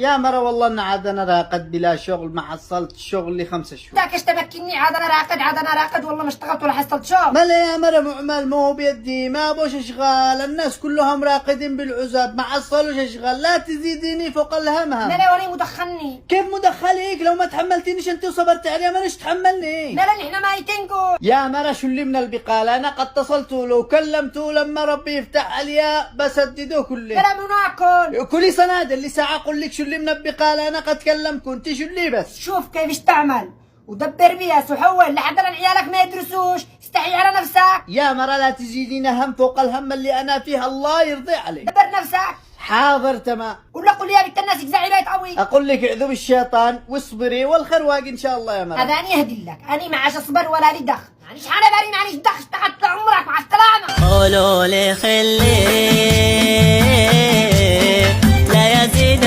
يا مرة والله ان عاد انا راقد بلا شغل، ما حصلت شغل لي 5 شهور. ذاك ايش تبكيني؟ عاد انا راقد والله ما اشتغلت ولا حصلت شغل. مالا يا مرة معمل، ما هو بيدي، ما ابوش اشغال، الناس كلهم راقدين بالعزب ما حصلوش اشغال، لا تزيديني فوق الهم. مالا ولي مدخلني. كيف مدخليك؟ لو ما تحملتينيش انت وصبرت عليها مانيش تحملني. مالا نحن مايتينكو. يا مرة شو اللي من البقالة، انا قد اتصلت له وكلمته، لما ربي يفتح عليا بسدده كله. مالا منو اكل؟ كلي صنادل اللي ساعة اقول لك شو اللي من البقالة، انا قد كلمكم انت شو اللي بس. شوف كيف تعمل ودبر بياس وحول لحد الان عيالك ما يدرسوش، استحي على نفسك. يا مرة لا تزيدينا هم فوق الهم اللي انا فيه، الله يرضي عليك. دبر نفسك. حاضر تمام. قول له قول يا بنت الناس يجزعي بيت قوي. اقول لك اعذب الشيطان واصبري والخير واقي ان شاء الله يا مرة. هذا اني اهدي لك، اني ما عاش اصبر ولا لي دخ، مانيش حالة بالي مانيش دخ، اشتغلت لعمرك مع السلامة. قولوا لي خلي لا يزيد